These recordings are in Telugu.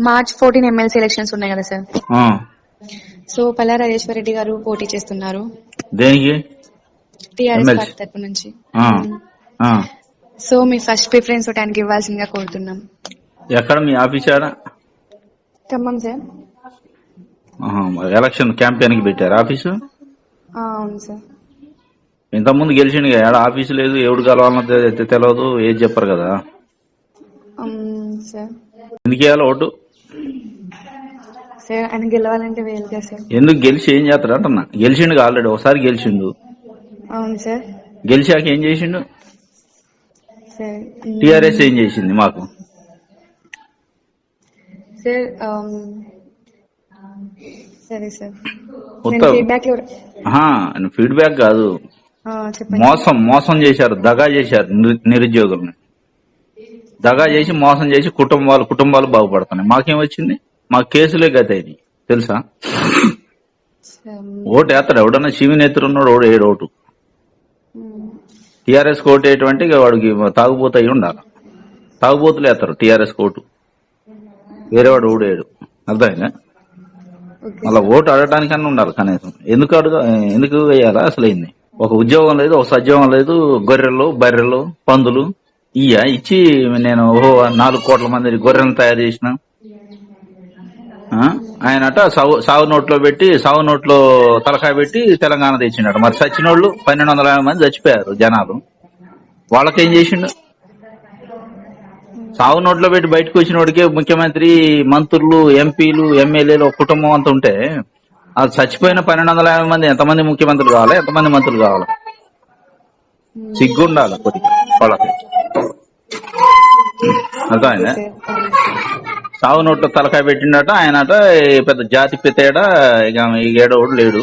మార్చ్ 14 ఎమ్మెల్సీ ఎలక్షన్స్ ఉన్నాయి కదా సార్. సో పల్లా రాజేశ్వర రెడ్డి గారు పోటీ చేస్తున్నారు. దేనికి? టిఆర్ఎస్ పార్టీ తరపు నుంచి. సో మీ ఫస్ట్ ప్రిఫరెన్స్ ఆయనకి ఇవ్వాల్సిందిగా కోరుతున్నాం. ఎక్కడ మీ office? Khammam sir. Election campaign కి పెట్టారు ఆఫీసు? అవును సార్. ఇంతకుముందు గెలిచిండు ఏడ ఆఫీసు లేదు, ఎవడు కలవాలన్నో తెలియదు, ఏది చెప్పరు కదా సార్. ఎందుకు వేయాలి ఓటు? సార్ ఆయన గెలవాలంటే వేయాలి కదా సార్. ఎందుకు గెలిచి ఏం చేస్తాడు అంటున్నా? గెలిచిండు ఆల్రెడీ ఒకసారి గెలిచిండు. అవును సార్. గెలిచాక ఏం చేసిండు? టిఆర్ఎస్ ఏం చేసింది మాకు? సార్ సరే సార్. ఫీడ్బ్యాక్ కాదు, మోసం చేశారు, దగా చేశారు నిరుద్యోగుల్ని. దగా చేసి మోసం చేసి కుటుంబాలు బాగుపడుతున్నాయి. మాకేం వచ్చింది? మాకు కేసులే గత ఇది తెలుసా? ఓటు వేస్తాడు ఎవడన్నా, శివినేత్రుడు ఉన్నాడు ఓడు ఏడు ఓటు. టీఆర్ఎస్ కోటు వేయటువంటి వాడికి తాగుబోతు అయి ఉండాలి. తాగుబోతులు వేస్తారు టీఆర్ఎస్ కోటు, వేరేవాడు ఓడు వేయడు. అర్థమైందా? మళ్ళీ ఓటు అడగడానికన్నా ఉండాలి కనీసం. ఎందుకు వేయాలా అసలు? అయింది ఒక ఉద్యోగం లేదు, ఒక సద్యోగం లేదు. గొర్రెలు బర్రెలు పందులు ఇచ్చి నేను 4 కోట్ల మంది గొర్రెలను తయారు చేసిన ఆయనట సాగు నోట్లో పెట్టి, సాగు నోట్లో తలకాయ పెట్టి తెలంగాణ తెచ్చిండట. మరి చచ్చినోళ్ళు 1250 మంది చచ్చిపోయారు జనాలు. వాళ్ళకేం చేసిండు? సాగు నోట్లో పెట్టి బయటకు వచ్చిన వాడికే ముఖ్యమంత్రి, మంత్రులు, ఎంపీలు, ఎమ్మెల్యేలు ఒక కుటుంబం అంతా ఉంటే, అది చచ్చిపోయిన 1250 మంది ఎంతమంది ముఖ్యమంత్రులు కావాలి, ఎంతమంది మంత్రులు కావాలి? సిగ్గుండాలి కొద్దిగా వాళ్ళకి. అర్థమైందా? సాగు నోట్లో తలకాయ పెట్టిండట ఆయనట, పెద్ద జాతి పెత్తేడ. ఇక ఏడోడు లేడు.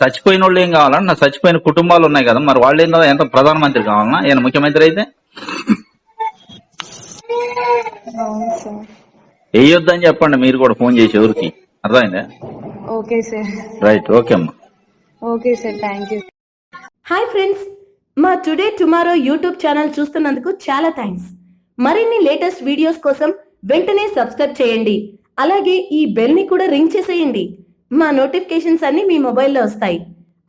చచ్చిపోయిన వాళ్ళు ఏం కావాలన్నా? చచ్చిపోయిన కుటుంబాలు ఉన్నాయి కదా, మరి వాళ్ళు ఏందో ఎంత ప్రధానమంత్రి కావాలన్నా? ఈయన ముఖ్యమంత్రి అయితే వేయొద్దని చెప్పండి మీరు కూడా ఫోన్ చేసి ఎవరికి. అర్థమైందా? Okay sir. రైట్. ఓకే అమ్మా. Okay sir, thank you. Hi friends, మా టుడే టుమారో యూట్యూబ్ ఛానల్ చూస్తున్నందుకు చాలా థ్యాంక్స్. మరిన్ని లేటెస్ట్ వీడియోస్ కోసం వెంటనే సబ్స్క్రైబ్ చేయండి. అలాగే ఈ బెల్ ని కూడా రింగ్ చేసేయండి. మా నోటిఫికేషన్స్ అన్ని మీ మొబైల్లో వస్తాయి.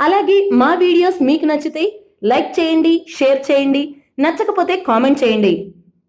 అలాగే మా వీడియోస్ మీకు నచ్చితే లైక్ చేయండి, షేర్ చేయండి, నచ్చకపోతే కామెంట్ చేయండి.